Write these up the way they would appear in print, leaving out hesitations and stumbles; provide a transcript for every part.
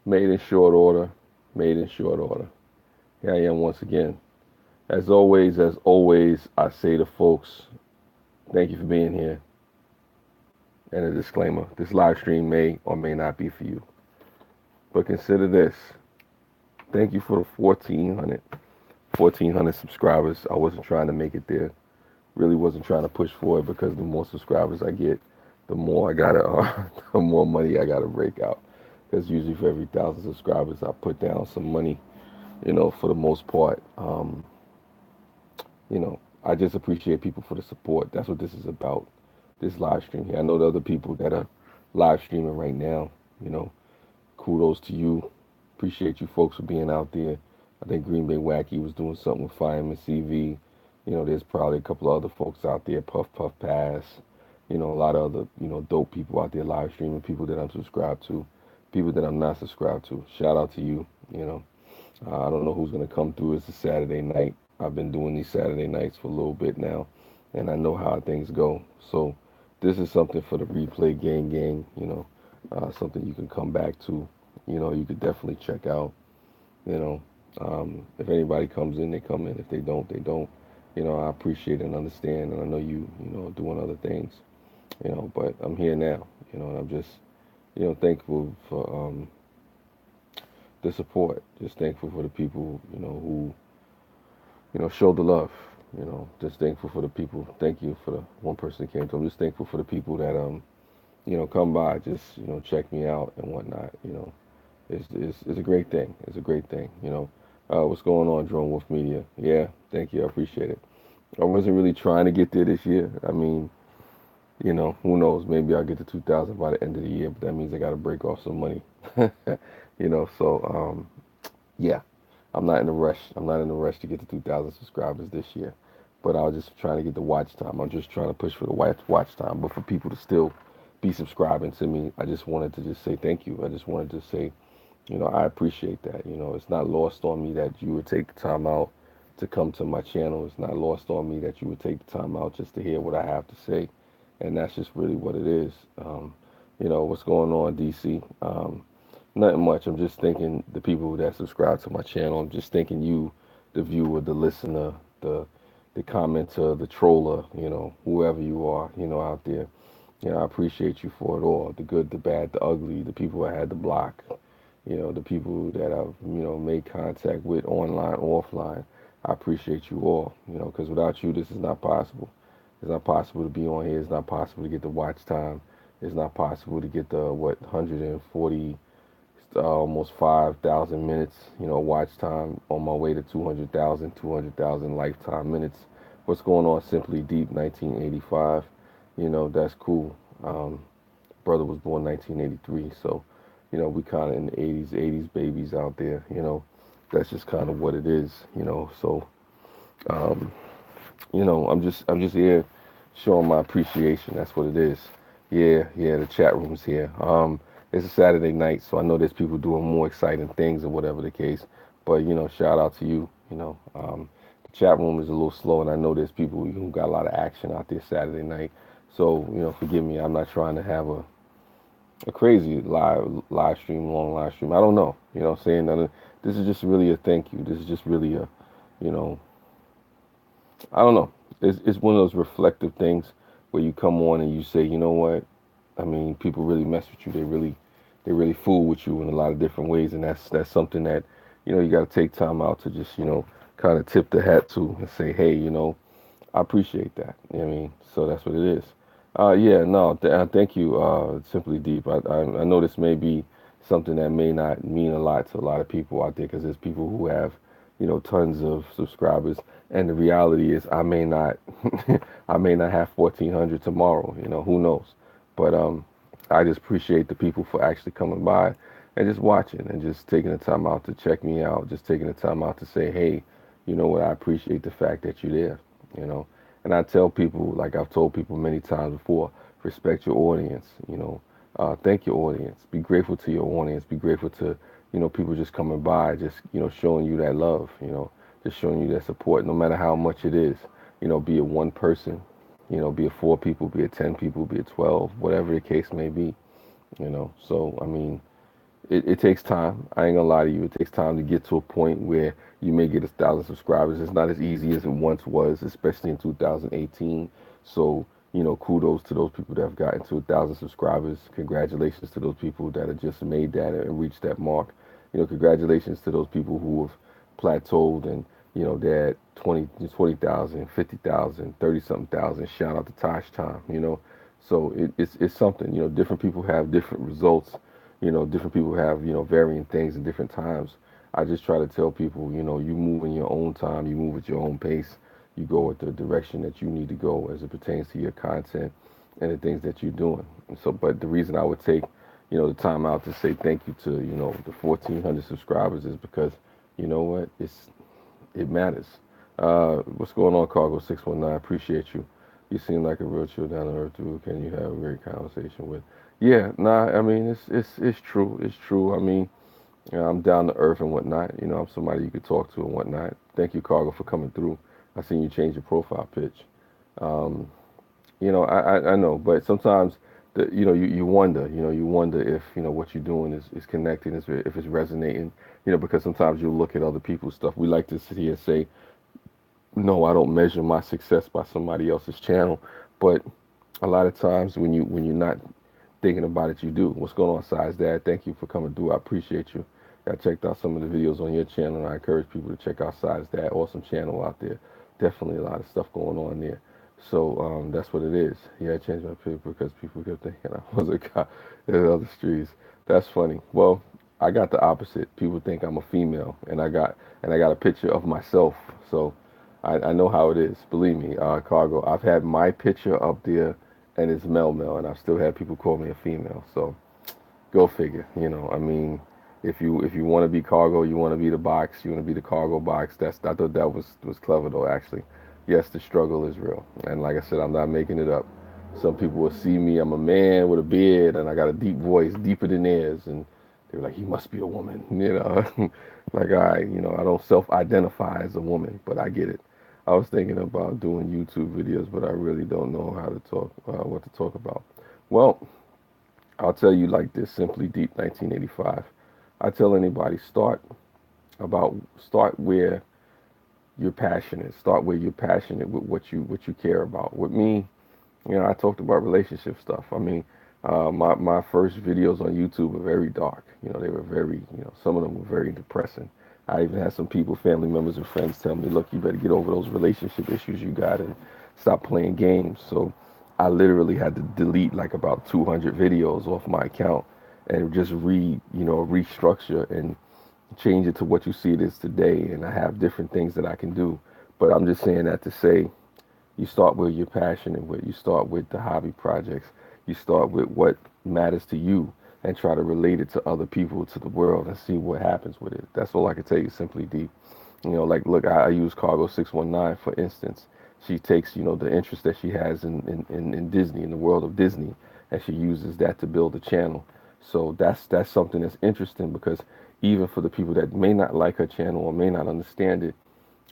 Made in short order. Made in short order. Here I am once again. As always, I say to folks, thank you for being here. And a disclaimer, this live stream may or may not be for you. But consider this. Thank you for the 1,400 subscribers. I wasn't trying to make it there. Really wasn't trying to push for it because the more subscribers I get, the more I gotta, the more money I gotta break out. Because usually for every 1,000 subscribers, I put down some money. For the most part, I just appreciate people for the support. That's what this is about. This live stream here. I know the other people that are live streaming right now. You know, kudos to you. Appreciate you folks for being out there. I think Green Bay Wacky was doing something with Fireman CV. There's probably a couple of other folks out there, Puff Puff Pass. A lot of other, dope people out there live streaming, people that I'm subscribed to, people that I'm not subscribed to. Shout out to you. I don't know who's going to come through. It's a Saturday night. I've been doing these Saturday nights for a little bit now, and I know how things go. So this is something for the replay gang, something you can come back to. You could definitely check out. You know, if anybody comes in, they come in. If they don't, they don't. I appreciate and understand, and I know you doing other things. But I'm here now. And I'm just, thankful for the support. Just thankful for the people, who, show the love. Just thankful for the people. Thank you for the one person that came to. I'm just thankful for the people that come by, just check me out and whatnot. It's a great thing. It's a great thing. What's going on, Drone Wolf Media? Yeah, thank you. I appreciate it. I wasn't really trying to get there this year. I mean, who knows? Maybe I'll get to 2,000 by the end of the year, but that means I got to break off some money. Yeah, I'm not in a rush. I'm not in a rush to get to 2,000 subscribers this year, but I was just trying to get the watch time. I'm just trying to push for the watch time, but for people to still be subscribing to me, I just wanted to just say thank you. I just wanted to say, I appreciate that. It's not lost on me that you would take the time out to come to my channel. It's not lost on me that you would take the time out just to hear what I have to say, and that's just really what it is. What's going on, DC? Nothing much. I'm just thanking the people that subscribe to my channel. I'm just thanking you, the viewer, the listener, the commenter, the troller, whoever you are, out there. I appreciate you for it all. The good, the bad, the ugly, the people I had to block, the people that I've, made contact with online, offline. I appreciate you all, because without you, this is not possible. It's not possible to be on here. It's not possible to get the watch time. It's not possible to get the, 140, almost 5,000 minutes, watch time on my way to 200,000 lifetime minutes. What's going on, Simply Deep, 1985? That's cool. Brother was born 1983, so, we kind of in the 80s babies out there, that's just kind of what it is, so, um, I'm just here showing my appreciation. That's what it is. Yeah, the chat room's here. It's a Saturday night, so I know there's people doing more exciting things or whatever the case. But shout out to you. The chat room is a little slow, and I know there's people who got a lot of action out there Saturday night. So forgive me. I'm not trying to have a crazy live stream, long live stream. I don't know. What I'm saying? This is just really a thank you. This is just really a, you know, I don't know. It's one of those reflective things where you come on and you say, you know what? I mean, people really mess with you. They really fool with you in a lot of different ways, and that's something that you got to take time out to just kind of tip the hat to and say, hey, I appreciate that. I mean, so that's what it is. Yeah, no, thank you, Simply Deep. I know this may be something that may not mean a lot to a lot of people out there because there's people who have, tons of subscribers, and the reality is I may not, I may not have 1,400 tomorrow. Who knows? But I just appreciate the people for actually coming by and just watching and just taking the time out to check me out, just taking the time out to say, hey, you know what? I appreciate the fact that you're there. You know. And I tell people, like I've told people many times before, respect your audience. Thank your audience. Be grateful to your audience. Be grateful to, people just coming by, just, showing you that love, just showing you that support, no matter how much it is. Be it one person, be it four people, be it 10 people, be it 12, whatever the case may be. So, I mean, it takes time. I ain't gonna lie to you. It takes time to get to a point where you may get 1,000 subscribers. It's not as easy as it once was, especially in 2018. So, kudos to those people that have gotten to 1,000 subscribers. Congratulations to those people that have just made that and reached that mark. Congratulations to those people who have plateaued and, they're at 20,000, 50,000, 30 something thousand. Shout out to Tosh Time, So it's something, different people have different results. Different people have, varying things in different times. I just try to tell people, you move in your own time, you move at your own pace, you go at the direction that you need to go as it pertains to your content and the things that you're doing. And so, but the reason I would take, the time out to say thank you to, the 1,400 subscribers is because, you know what, it matters. What's going on, Cargo 619? Appreciate you. You seem like a real chill down to earth dude. Can you have a great conversation with? Yeah, nah. I mean, it's true. It's true. I mean, I'm down to earth and whatnot. I'm somebody you could talk to and whatnot. Thank you, Cargo, for coming through. I seen you change your profile pitch. Um, I know, but sometimes you wonder. You wonder if what you're doing is connecting, if it's resonating. Because sometimes you look at other people's stuff. We like to sit here and say, no, I don't measure my success by somebody else's channel, but a lot of times when you're not thinking about it, you do. What's going on, Size Dad? Thank you for coming through. I appreciate you. I checked out some of the videos on your channel, and I encourage people to check out Size Dad. Awesome channel out there. Definitely a lot of stuff going on there. So that's what it is. Yeah, I changed my picture because people kept thinking I was a guy in other streets. That's funny. Well, I got the opposite. People think I'm a female, and I got a picture of myself. So I know how it is. Believe me, Cargo. I've had my picture up there, and it's Mel, and I've still had people call me a female. So go figure. I mean, if you want to be Cargo, you want to be the box, you want to be the Cargo box. I thought that was clever though. Actually, yes, the struggle is real, and like I said, I'm not making it up. Some people will see me. I'm a man with a beard, and I got a deep voice, deeper than theirs, and they're like, "He must be a woman." Like I don't self-identify as a woman, but I get it. I was thinking about doing YouTube videos, but I really don't know how to talk, what to talk about. Well, I'll tell you like this, Simply Deep 1985. I tell anybody start where you're passionate. Start where you're passionate with what you care about. With me, I talked about relationship stuff. I mean, my first videos on YouTube were very dark. They were very, some of them were very depressing. I even had some people, family members and friends tell me, look, you better get over those relationship issues you got and stop playing games. So I literally had to delete like about 200 videos off my account and just restructure and change it to what you see it is today. And I have different things that I can do. But I'm just saying that to say, you start where you're passionate with. You start with the hobby projects. You start with what matters to you and try to relate it to other people, to the world, and see what happens with it. That's all I can tell you, Simply Deep. Like, look, I use Cargo 619, for instance. She takes, the interest that she has in Disney, in the world of Disney, and she uses that to build a channel. So that's something that's interesting because even for the people that may not like her channel or may not understand it,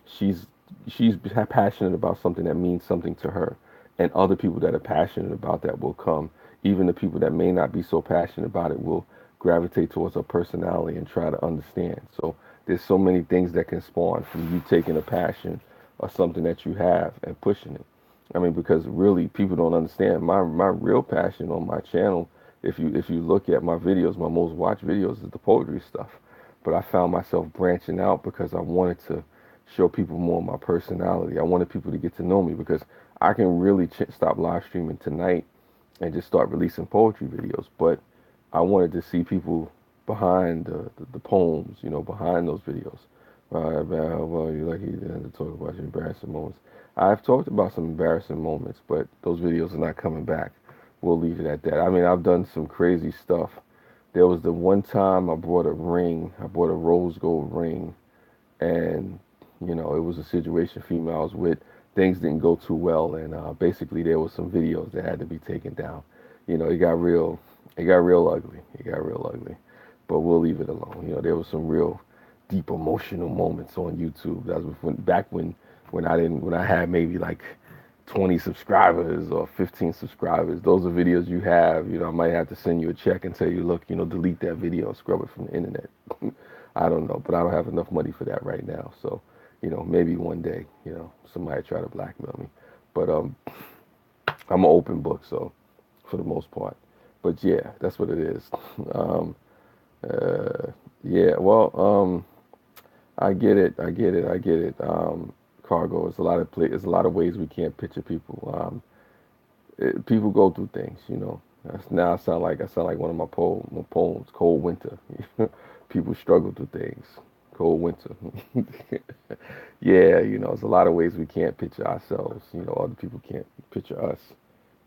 she's she's passionate about something that means something to her, and other people that are passionate about that will come. Even the people that may not be so passionate about it will gravitate towards her personality and try to understand. So there's so many things that can spawn from you taking a passion or something that you have and pushing it. I mean, because really people don't understand my real passion on my channel. If you look at my videos, my most watched videos is the poetry stuff. But I found myself branching out because I wanted to show people more of my personality. I wanted people to get to know me because I can really stop live streaming tonight and just start releasing poetry videos. But I wanted to see people behind the poems, behind those videos. Well, you lucky you didn't have to talk about your embarrassing moments. I've talked about some embarrassing moments, but those videos are not coming back. We'll leave it at that. I mean, I've done some crazy stuff. There was the one time I bought a ring. I bought a rose gold ring, and it was a situation female I was with. Things didn't go too well, and basically there was some videos that had to be taken down. It got real. It got real ugly. It got real ugly. But we'll leave it alone. There was some real deep emotional moments on YouTube. That was back when I had maybe like 20 subscribers or 15 subscribers. Those are videos you have. I might have to send you a check and tell you, look, delete that video and scrub it from the internet. I don't know, but I don't have enough money for that right now. So, maybe one day, somebody try to blackmail me. But I'm an open book, so for the most part. But yeah, that's what it is. Um, uh, yeah, well, I get it. I get it. I get it. Cargo. It's a lot of ways we can't picture people. People go through things. Now I sound like one of my poems. Cold winter. People struggle through things. Cold winter. Yeah, there's a lot of ways we can't picture ourselves. Other people can't picture us.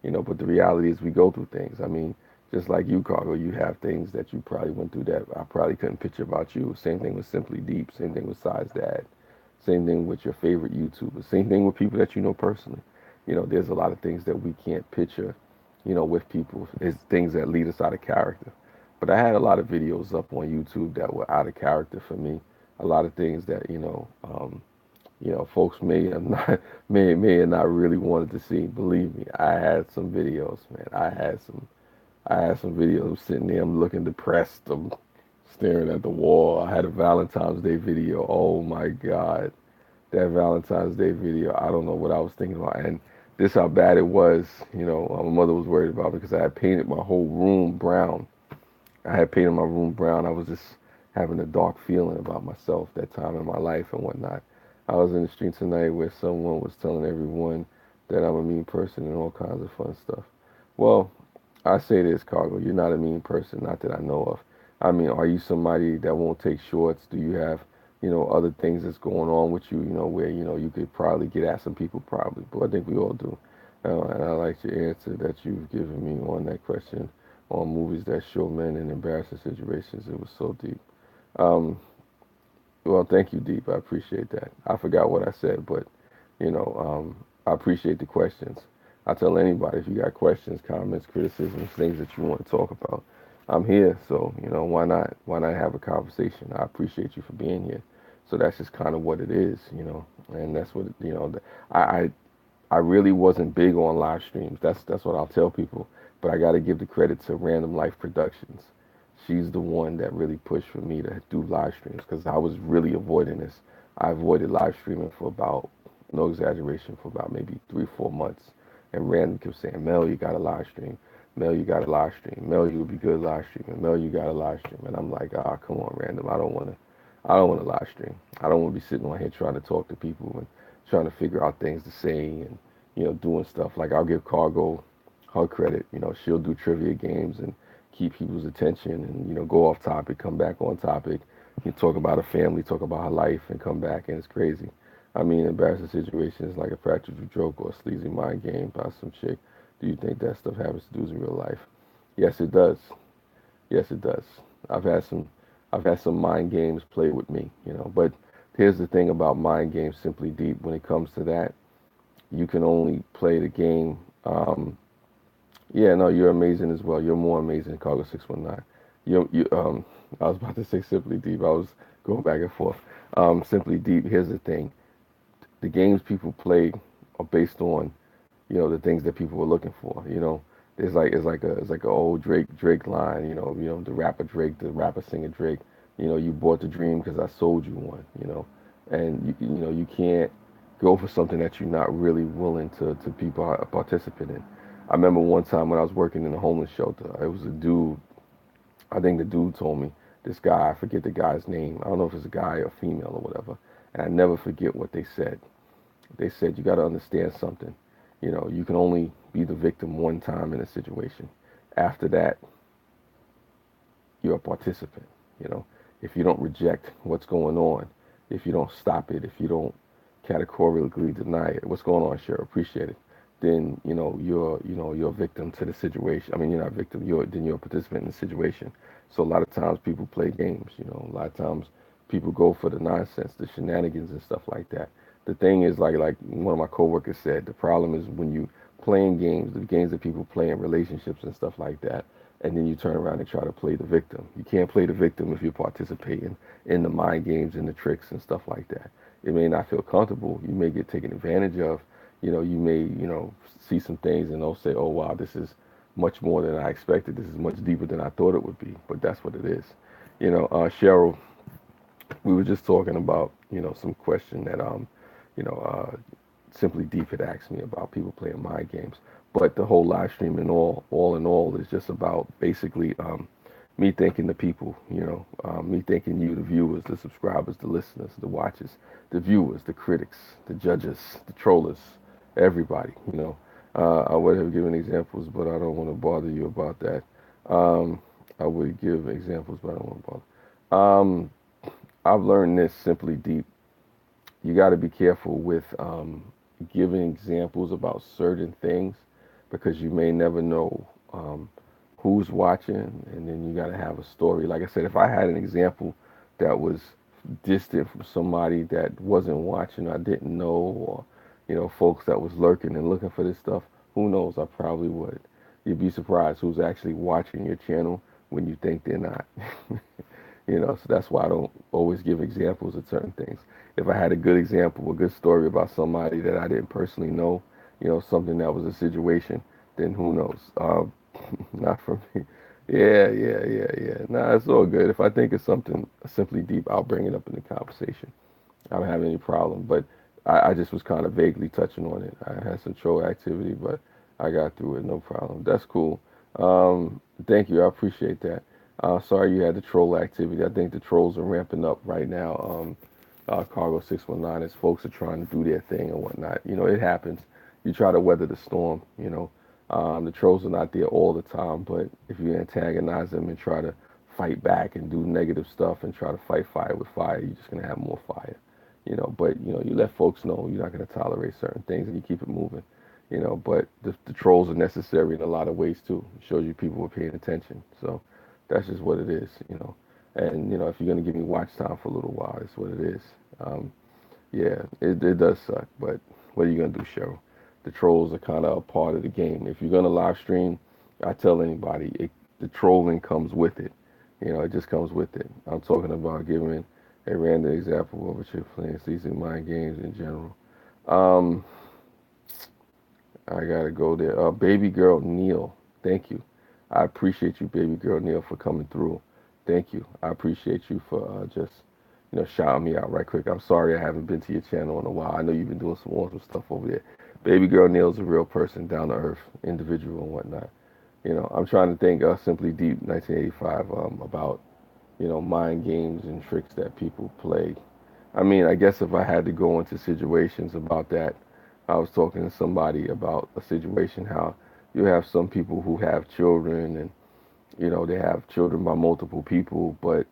But the reality is we go through things. I mean, just like you, Cargo, you have things that you probably went through that I probably couldn't picture about you. Same thing with Simply Deep. Same thing with Size Dad. Same thing with your favorite YouTubers. Same thing with people that you know personally. There's a lot of things that we can't picture, with people. It's things that lead us out of character. But I had a lot of videos up on YouTube that were out of character for me. A lot of things that, folks may have not may have not really wanted to see. Believe me, I had some videos, man. I had some videos sitting there. I'm looking depressed. I'm staring at the wall. I had a Valentine's Day video. Oh my God, that Valentine's Day video. I don't know what I was thinking about, and this how bad it was. My mother was worried about me because I had painted my whole room brown. I had painted my room brown. I was just having a dark feeling about myself that time in my life and whatnot. I was in the street tonight where someone was telling everyone that I'm a mean person and all kinds of fun stuff. Well, I say this, Cargo, you're not a mean person, not that I know of. I mean, are you somebody that won't take shorts? Do you have, other things that's going on with you, where, you could probably get at some people, probably, but I think we all do. And I like your answer that you've given me on that question on movies that show men in embarrassing situations. It was so deep. Um, well, thank you, Deep. I appreciate that. I forgot what I said, but I appreciate the questions. I tell anybody if you got questions, comments, criticisms, things that you want to talk about, I'm here. So why not? Why not have a conversation? I appreciate you for being here. So that's just kind of what it is, and that's what I, I I really wasn't big on live streams. That's what I'll tell people. But I got to give the credit to Random Life Productions. She's the one that really pushed for me to do live streams because I was really avoiding this. I avoided live streaming for about, no exaggeration, for about maybe 3, 4 months. And Random kept saying, Mel, you got to live stream. Mel, you got to live stream. Mel, you would be good live streaming. Mel, you got to live stream. And I'm like, ah, come on, Random. I don't want to live stream. I don't want to be sitting on here trying to talk to people and trying to figure out things to say and doing stuff. Like I'll give Cargo her credit. She'll do trivia games and keep people's attention and go off topic, come back on topic. You talk about her family, talk about her life, and come back, and it's crazy. I mean, embarrassing situations like a practical joke or a sleazy mind game by some chick. Do you think that stuff happens to dudes in real life? Yes, it does. Yes, it does. I've had some I've had some mind games played with me. But here's the thing about mind games, Simply Deep. When it comes to that, you can only play the game. Yeah, no, you're amazing as well. You're more amazing, Cargo 619. I was about to say Simply Deep. I was going back and forth. Simply Deep. Here's the thing: the games people play are based on the things that people were looking for. It's like a old Drake line. The rapper Drake, the rapper singer Drake. You bought the dream because I sold you one. And you can't go for something that you're not really willing to be a participant in. I remember one time when I was working in a homeless shelter. It was a dude. I think the dude told me this guy. I forget the guy's name. I don't know if it's a guy or female or whatever. And I never forget what they said. They said you got to understand something. You can only be the victim one time in a situation. After that, you're a participant. You know, if you don't reject what's going on, if you don't stop it, if you don't categorically deny it, what's going on, sure, appreciate it, then you're a victim to the situation. I mean, you're not a victim. You're a participant in the situation. So a lot of times people play games. A lot of times people go for the nonsense, the shenanigans and stuff like that. The thing is, like one of my coworkers said, the problem is when you playing games, the games that people play in relationships and stuff like that, and then you turn around and try to play the victim. You can't play the victim if you're participating in the mind games and the tricks and stuff like that. It may not feel comfortable. You may get taken advantage of. you may, see some things and they'll say, oh, wow, this is much more than I expected. This is much deeper than I thought it would be. But that's what it is. Cheryl, we were just talking about, some question that, you know, uh, Simply Deep had asked me about people playing mind games. But the whole live stream and all in all, is just about basically me thanking the people, me thanking you, the viewers, the subscribers, the listeners, the watchers, the viewers, the critics, the judges, the trollers, everybody. I would have given examples, but I don't want to bother you about that. Um, I would give examples, but I don't want to bother. I've learned this Simply Deep. You got to be careful with giving examples about certain things because you may never know who's watching, and then you got to have a story. Like I said, if I had an example that was distant from somebody that wasn't watching, I didn't know, or folks that was lurking and looking for this stuff, who knows? I probably would. You'd be surprised who's actually watching your channel when you think they're not. So that's why I don't always give examples of certain things. If I had a good example, a good story about somebody that I didn't personally know, something that was a situation, then who knows? Not for me. Yeah, yeah, yeah, yeah. Nah, it's all good. If I think of something simply deep, I'll bring it up in the conversation. I don't have any problem. But I just was kind of vaguely touching on it. I had some troll activity, but I got through it, no problem. That's cool. Thank you. I appreciate that. Sorry you had the troll activity. I think the trolls are ramping up right now. Cargo 619, as folks are trying to do their thing and whatnot. It happens. You try to weather the storm. The trolls are not there all the time, but if you antagonize them and try to fight back and do negative stuff and try to fight fire with fire, you're just gonna have more fire. But you let folks know you're not gonna tolerate certain things and you keep it moving. But the trolls are necessary in a lot of ways too. It shows you people are paying attention. So that's just what it is. And if you're gonna give me watch time for a little while, it's what it is. Um, yeah, it does suck, but what are you gonna do, Cheryl? The trolls are kind of a part of the game. If you're gonna live stream, I tell anybody, the trolling comes with it. It just comes with it. I'm talking about giving a random example of what you're playing season mind games in general. Um, I gotta go there. Baby girl Neil, thank you. I appreciate you, baby girl Neil, for coming through. Thank you. I appreciate you for just shouting me out right quick. I'm sorry I haven't been to your channel in a while. I know you've been doing some awesome stuff over there. Baby girl Neil's a real person, down to earth individual and whatnot. I'm trying to think Simply Deep 1985 about mind games and tricks that people play. I mean, I guess if I had to go into situations about that, I was talking to somebody about a situation how you have some people who have children and they have children by multiple people, but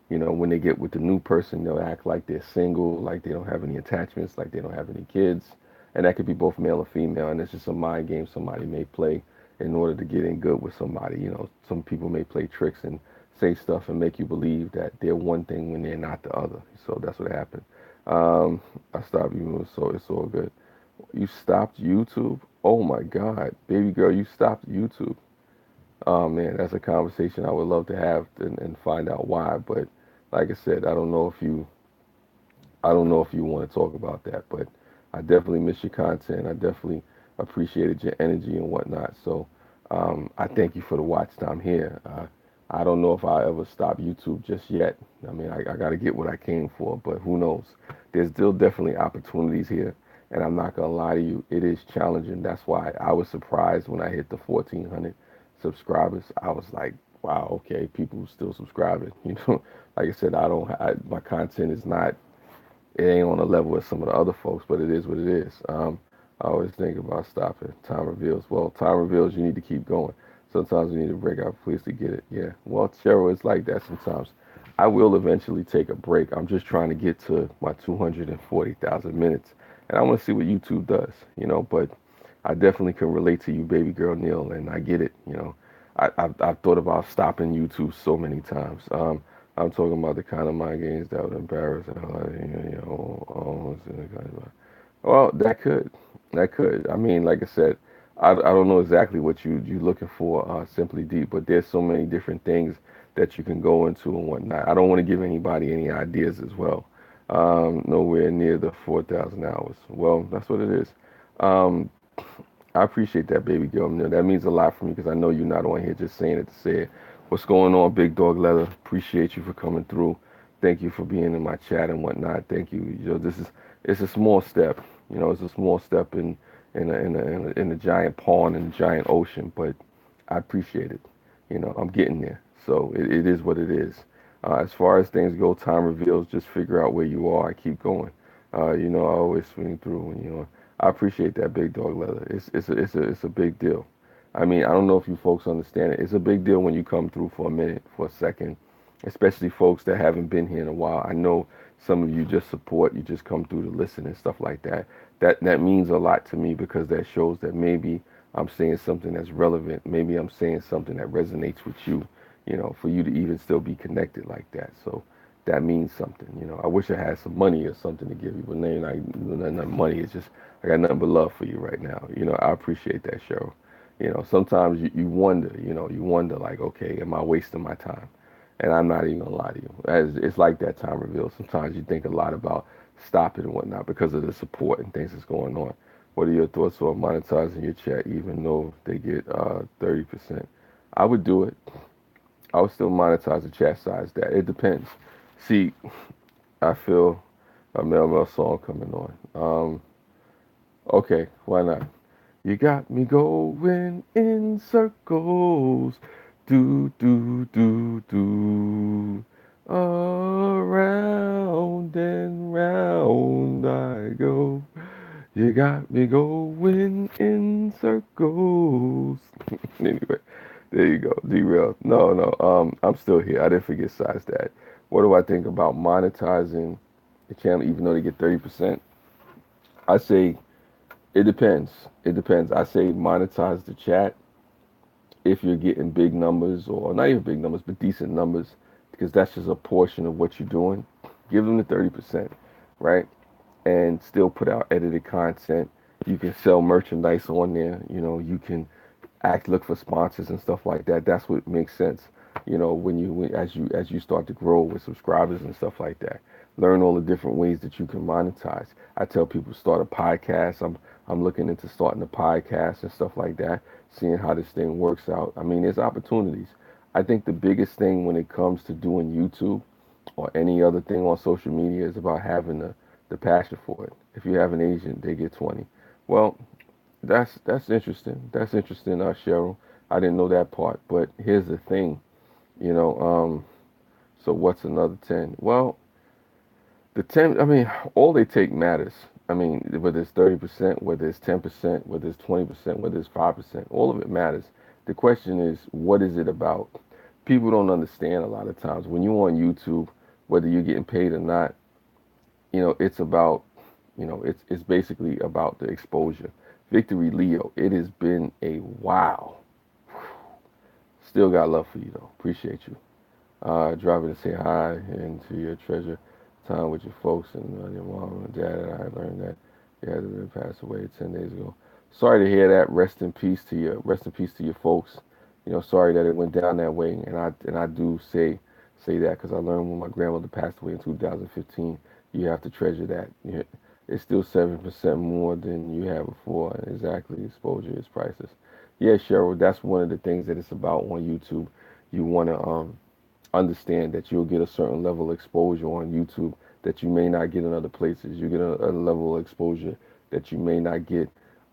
when they get with the new person, they'll act like they're single, like they don't have any attachments, like they don't have any kids. And that could be both male or female. And it's just a mind game somebody may play in order to get in good with somebody. Some people may play tricks and say stuff and make you believe that they're one thing when they're not the other. So that's what happened. I stopped you, so it's all good. You stopped YouTube? Oh my God, baby girl, you stopped YouTube. Oh man, that's a conversation I would love to have and find out why. But like I said, I don't know if you want to talk about that. But I definitely miss your content. I definitely appreciated your energy and whatnot. So I thank you for the watch time here. I don't know if I ever stop YouTube just yet. I mean, I got to get what I came for, but who knows? There's still definitely opportunities here. And I'm not going to lie to you, it is challenging. That's why I was surprised when I hit the 1,400 subscribers. I was like, wow, okay, people still subscribing. Like I said, my content is not, it ain't on the level with some of the other folks, but it is what it is. I always think about stopping. Time reveals. Well, time reveals you need to keep going. Sometimes you need to break out please to get it. Yeah. Well, Cheryl, it's like that sometimes. I will eventually take a break. I'm just trying to get to my 240,000 minutes, and I want to see what YouTube does. But I definitely can relate to you, baby girl Neil, and I get it. I've thought about stopping YouTube so many times. I'm talking about the kind of mind games that would embarrass. Well, that could. I mean, like I said, I don't know exactly what you're looking for, Simply Deep, but there's so many different things that you can go into and whatnot. I don't want to give anybody any ideas as well. Nowhere near the 4,000 hours. Well, that's what it is. Um, I appreciate that, baby girl. You know, that means a lot for me because I know you're not on here just saying it to say it. What's going on, Big Dog Leather? Appreciate you for coming through. Thank you for being in my chat and whatnot. Thank you. You know, it's a small step. You know, it's a small step in a giant pond and a giant ocean, but I appreciate it. You know, I'm getting there. So it is what it is. As far as things go, time reveals. Just figure out where you are. I keep going. You know, I always swing through. And you know, I appreciate that, Big Dog Leather. It's a big deal. I mean, I don't know if you folks understand it. It's a big deal when you come through for a minute, for a second, especially folks that haven't been here in a while. I know some of you just support, you just come through to listen and stuff like that. That means a lot to me because that shows that maybe I'm saying something that's relevant. Maybe I'm saying something that resonates with you, you know, for you to even still be connected like that. So that means something, you know. I wish I had some money or something to give you, but now not money. It's just I got nothing but love for you right now. You know, I appreciate that, Cheryl. You know, sometimes you wonder, you wonder like, okay, am I wasting my time? And I'm not even gonna lie to you. It's like that time reveal. Sometimes you think a lot about stopping and whatnot because of the support and things that's going on. What are your thoughts on monetizing your chat even though they get 30%? I would do it. I would still monetize the chat size that. It depends. See, I feel a Mel Mel song coming on. Okay, why not? You got me going in circles. Do, do, do, do. Around and round I go. You got me going in circles. Anyway, there you go. Derail. No, no. I'm still here. I didn't forget size that. What do I think about monetizing the channel even though they get 30%? I say it depends. It depends. I say monetize the chat if you're getting big numbers or not even big numbers, but decent numbers, because that's just a portion of what you're doing. Give them the 30%, right? And still put out edited content. You can sell merchandise on there. You know, you can look for sponsors and stuff like that. That's what makes sense. You know, as you start to grow with subscribers and stuff like that. Learn all the different ways that you can monetize. I tell people start a podcast. I'm looking into starting a podcast and stuff like that, seeing how this thing works out. I mean, there's opportunities. I think the biggest thing when it comes to doing YouTube or any other thing on social media is about having the passion for it. If you have an agent, they get 20. Well, that's interesting. That's interesting, Cheryl. I didn't know that part. But here's the thing, you know. So what's another 10? Well, the 10. I mean, all they take matters. I mean, whether it's 30%, whether it's 10%, whether it's 20%, whether it's 5%, all of it matters. The question is, what is it about? People don't understand a lot of times when you're on YouTube, whether you're getting paid or not. You know, it's about, it's basically about the exposure. Victory Leo, it has been a while. Still got love for you though. Appreciate you. Driving to say hi and to your treasure time with your folks and your mom and dad. I learned that you had to pass away 10 days ago. Sorry to hear that. Rest in peace to your folks. You know, sorry that it went down that way. And I do say that because I learned when my grandmother passed away in 2015. You have to treasure that. It's still 7% more than you had before. Exactly, exposure is priceless. Yeah, Cheryl, that's one of the things that it's about on YouTube. You want to understand that you'll get a certain level of exposure on YouTube that you may not get in other places. You get a level of exposure that you may not get,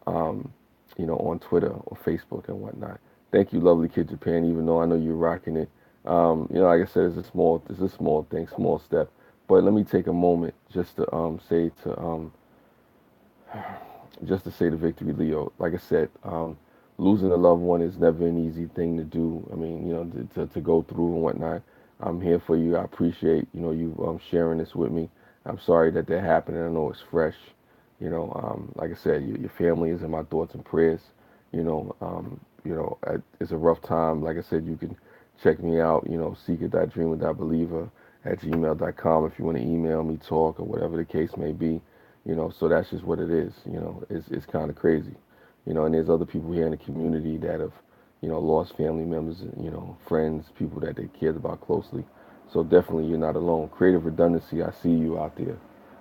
um, on Twitter or Facebook and whatnot. Thank you, lovely kid Japan. Even though I know you're rocking it, like I said, it's a small thing, small step. But let me take a moment just to just to say to Victory Leo, like I said, losing a loved one is never an easy thing to do. I mean, to go through and whatnot. I'm here for you. I appreciate, you sharing this with me. I'm sorry that happened, and I know it's fresh. Like I said, your family is in my thoughts and prayers. It's a rough time. Like I said, you can check me out, seeker.dreamer.believer at gmail.com if you want to email me, talk, or whatever the case may be. So that's just what it is. It's kind of crazy. And there's other people here in the community that have, lost family members, friends, people that they cared about closely. So definitely you're not alone. Creative redundancy, I see you out there.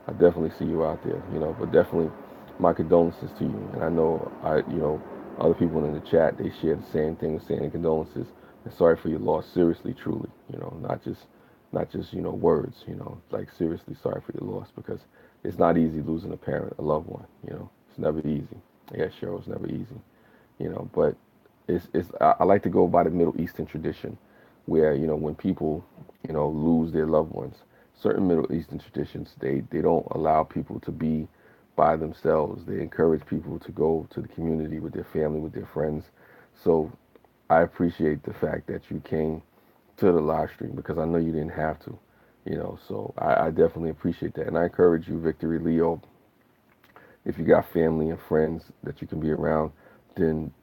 I definitely see you out there, but definitely my condolences to you. And I know other people in the chat, they share the same thing, saying condolences and sorry for your loss. Seriously, truly, not just words. Like seriously sorry for your loss, because it's not easy losing a parent, a loved one. It's never easy. Yeah, sure, it's never easy. But I like to go by the Middle Eastern tradition, where when people lose their loved ones, certain Middle Eastern traditions, they don't allow people to be by themselves. They encourage people to go to the community with their family, with their friends. So I appreciate the fact that you came to the live stream, because I know you didn't have to. So I definitely appreciate that, and I encourage you, Victory Leo, if you got family and friends that you can be around, then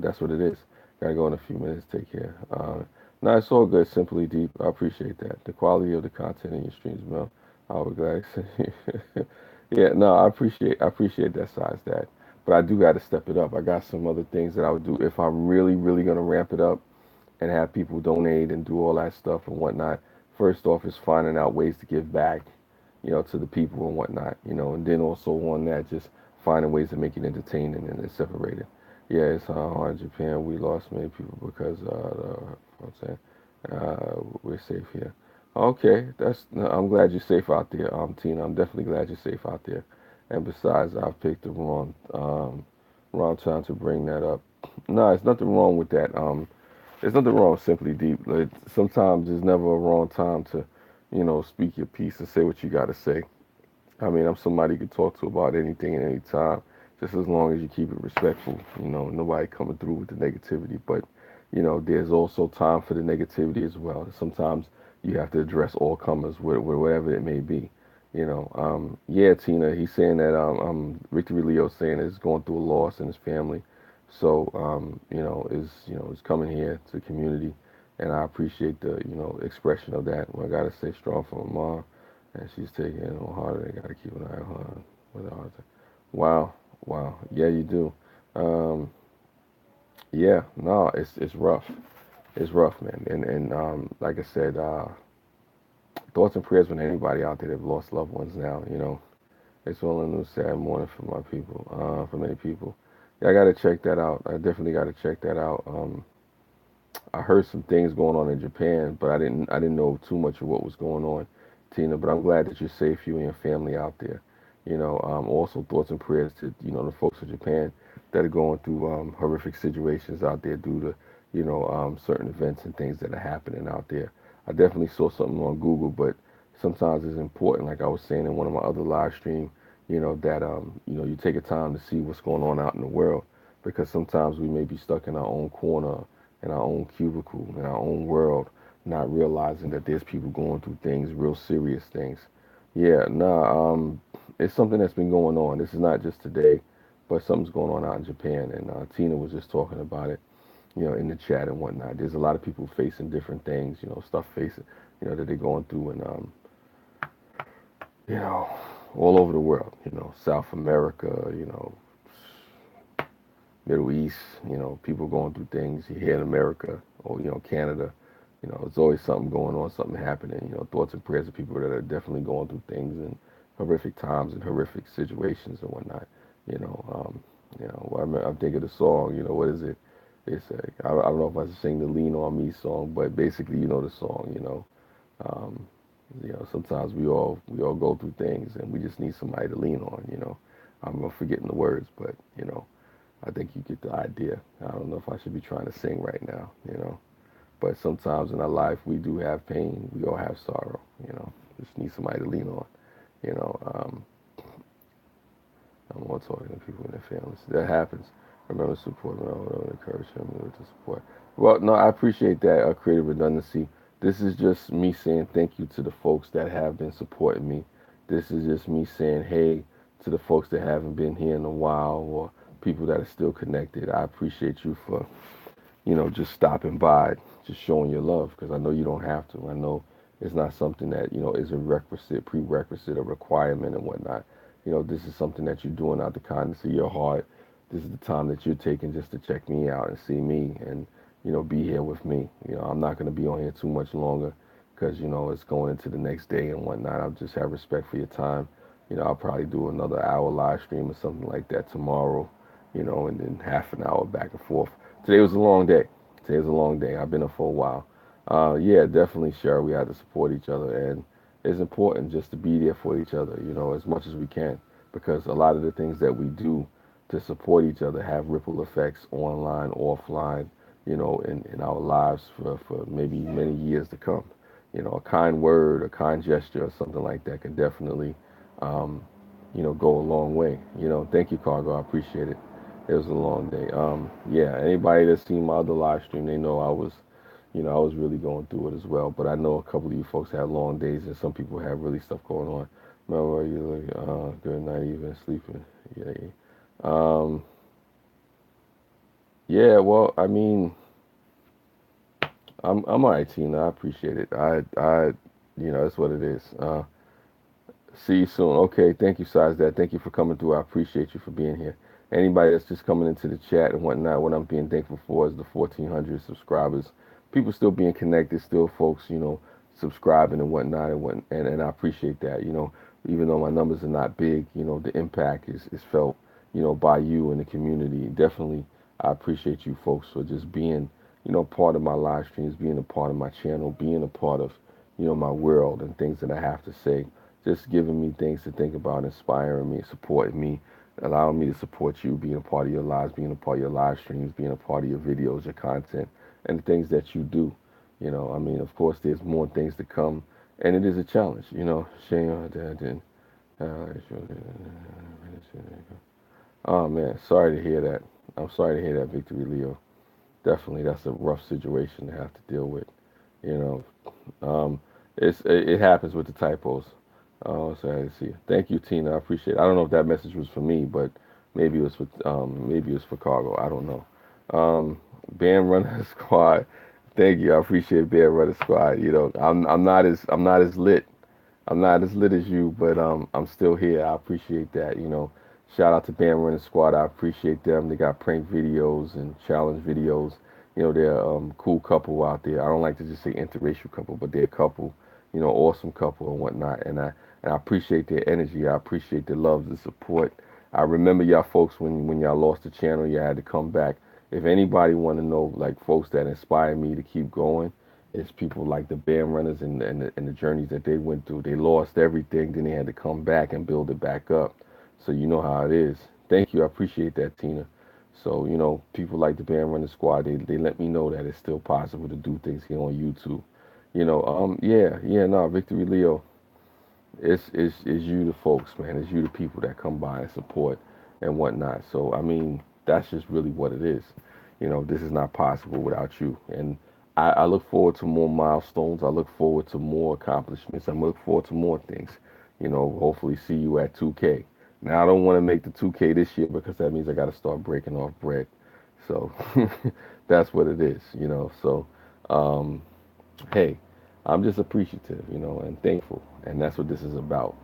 that's what it is. Gotta go in a few minutes. Take care. No, it's all good. Simply deep. I appreciate that. The quality of the content in your streams, Mel. I would glad. Yeah, no, I appreciate that size that. But I do got to step it up. I got some other things that I would do if I'm really, really gonna ramp it up and have people donate and do all that stuff and whatnot. First off, is finding out ways to give back, to the people and whatnot, and then also on that, just finding ways to make it entertaining and separated. Yeah, it's hard in Japan. We lost many people because I'm saying we're safe here. Okay, no, I'm glad you're safe out there, Tina. I'm definitely glad you're safe out there. And besides, I picked the wrong time to bring that up. No, there's nothing wrong with that. There's nothing wrong with Simply Deep. Like, sometimes there's never a wrong time to, speak your piece and say what you got to say. I mean, I'm somebody you can talk to about anything at any time, just as long as you keep it respectful. Nobody coming through with the negativity. But, there's also time for the negativity as well. Sometimes you have to address all comers with whatever it may be. Yeah, Tina, he's saying that Victory Leo saying is going through a loss in his family. So, is coming here to the community, and I appreciate the, expression of that. Well, I gotta stay strong for my mom, and she's taking it on harder. They gotta keep an eye on her with the heart attack. Wow, wow, yeah, you do. Um, yeah, no, it's rough. It's rough, man. And like I said, thoughts and prayers with anybody out there that have lost loved ones now. It's all a new sad morning for my people, for many people. Yeah, I gotta check that out. I definitely gotta check that out. I heard some things going on in Japan, but I didn't know too much of what was going on, Tina. But I'm glad that you're safe, you and your family out there. Also thoughts and prayers to the folks in Japan that are going through horrific situations out there due to certain events and things that are happening out there. I definitely saw something on Google, but sometimes it's important, like I was saying in one of my other live stream, that you take a time to see what's going on out in the world, because sometimes we may be stuck in our own corner, in our own cubicle, in our own world, not realizing that there's people going through things, real serious things. Yeah, nah, it's something that's been going on. This is not just today, but something's going on out in Japan, and Tina was just talking about it, in the chat and whatnot. There's a lot of people facing different things, stuff facing, that they're going through, and you know, all over the world, South America, Middle East, people going through things here in America or, Canada. It's always something going on, something happening. Thoughts and prayers of people that are definitely going through things and horrific times and horrific situations and whatnot. Well, I'm thinking the song, what is it? It's I don't know if I should sing the Lean On Me song, but basically, the song, um, sometimes we all go through things and we just need somebody to lean on. I'm forgetting the words, but, I think you get the idea. I don't know if I should be trying to sing right now. But sometimes in our life we do have pain. We all have sorrow. Just need somebody to lean on. You know, um, I'm more talking to people in their families. That happens. Remember support. Remember encourage them to support. Well, no, I appreciate that creative redundancy. This is just me saying thank you to the folks that have been supporting me. This is just me saying hey to the folks that haven't been here in a while, or people that are still connected. I appreciate you for just stopping by, just showing your love, because I know you don't have to. I know it's not something that, is a prerequisite, a requirement and whatnot. This is something that you're doing out the kindness of your heart. This is the time that you're taking just to check me out and see me and, be here with me. I'm not going to be on here too much longer because, it's going into the next day and whatnot. I just have respect for your time, I'll probably do another hour live stream or something like that tomorrow, and then half an hour back and forth. Today was a long day. Today was a long day. I've been up for a while. Yeah, definitely, Cheryl. We have to support each other, and it's important just to be there for each other, as much as we can, because a lot of the things that we do to support each other have ripple effects online, offline, in our lives for maybe many years to come. A kind word, a kind gesture, or something like that can definitely, um, go a long way. Thank you, Cargo. I appreciate it. It was a long day. Yeah, anybody that's seen my other live stream, they know I was really going through it as well. But I know a couple of you folks had long days, and some people have really stuff going on. Remember, you like, good night, even sleeping. Yeah. Yeah. Yeah. Well, I mean, I'm all right, Tina. I appreciate it. That's what it is. See you soon. Okay, thank you, Size Dad. Thank you for coming through. I appreciate you for being here. Anybody that's just coming into the chat and whatnot, what I'm being thankful for is the 1,400 subscribers. People still being connected, still folks, subscribing and whatnot, and I appreciate that. Even though my numbers are not big, the impact is felt, by you and the community. Definitely, I appreciate you folks for just being, part of my live streams, being a part of my channel, being a part of, my world and things that I have to say, just giving me things to think about, inspiring me, supporting me, allowing me to support you, being a part of your lives, being a part of your live streams, being a part of your videos, your content, and the things that you do. I mean, of course, there's more things to come, and it is a challenge. Oh man, sorry to hear that. I'm sorry to hear that, Victory Leo. Definitely, that's a rough situation to have to deal with. You know, it happens with the typos. Oh, sorry to see you. Thank you, Tina. I appreciate it. I don't know if that message was for me, but maybe it was for Cargo. I don't know. Band Runner Squad. Thank you. I appreciate Band Runner Squad. I'm not as lit. I'm not as lit as you, but I'm still here. I appreciate that. Shout out to Band Running Squad. I appreciate them. They got prank videos and challenge videos. They're cool couple out there. I don't like to just say interracial couple, but they're a couple. Awesome couple and whatnot. And I appreciate their energy. I appreciate the love, the support. I remember y'all folks when y'all lost the channel, you had to come back. If anybody want to know like folks that inspire me to keep going, it's people like the band runners and the journeys that they went through. They lost everything, then they had to come back and build it back up. So you know how it is. Thank you. I appreciate that, Tina. So, people like the Band Runner Squad, they let me know that it's still possible to do things here on YouTube. Yeah, no, Victory Leo, it's you the folks, man. It's you the people that come by and support and whatnot. So I mean, that's just really what it is. This is not possible without you. And I look forward to more milestones. I look forward to more accomplishments. I look forward to more things. Hopefully see you at 2K. Now I don't want to make the 2K this year because that means I got to start breaking off bread. So that's what it is. So um, hey, I'm just appreciative, and thankful, and that's what this is about.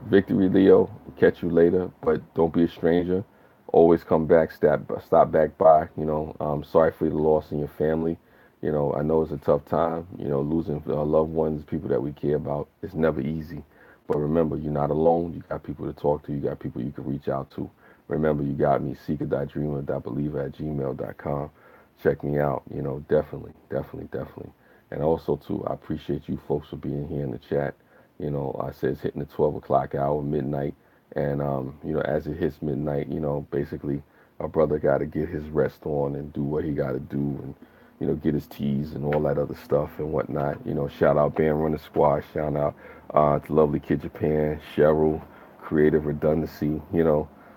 Victory, Leo. Catch you later, but don't be a stranger. Always come back, stop back by. Sorry for the loss in your family. I know it's a tough time. Losing loved ones, people that we care about. It's never easy, but remember, you're not alone. You got people to talk to. You got people you can reach out to. Remember, you got me, seeker.dreamer.believer@gmail.com. Check me out. Definitely, definitely, definitely. And also, too, I appreciate you folks for being here in the chat. I said it's hitting the 12 o'clock hour, midnight. And, as it hits midnight, basically, a brother got to get his rest on and do what he got to do and, get his teas and all that other stuff and whatnot. Shout out Band Runner Squad. Shout out to Lovely Kid Japan, Cheryl, Creative Redundancy.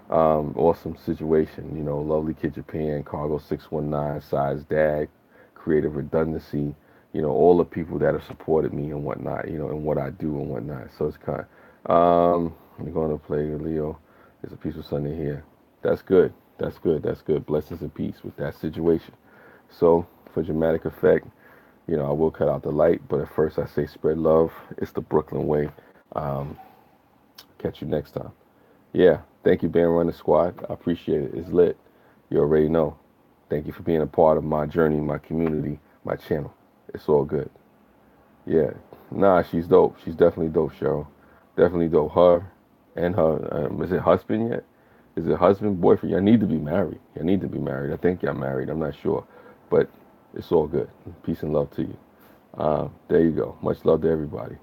Awesome situation. Lovely Kid Japan, Cargo 619, Size Dag, Creative Redundancy. All the people that have supported me and whatnot. And what I do and whatnot. So it's kind of, I'm going to play Leo. There's a peaceful Sunday here. That's good. That's good. That's good. Blessings and peace with that situation. So for dramatic effect, I will cut out the light, but at first I say spread love. It's the Brooklyn way. Um, Catch you next time. Yeah, thank you, Band Runner Squad. I appreciate it. It's lit. You already know. Thank you for being a part of my journey, my community, my channel. It's all good. Yeah. Nah, she's dope. She's definitely dope, Cheryl. Definitely though, her and her, is it husband yet? Is it husband, boyfriend? Y'all need to be married. Y'all need to be married. I think y'all married. I'm not sure. But it's all good. Peace and love to you. There you go. Much love to everybody.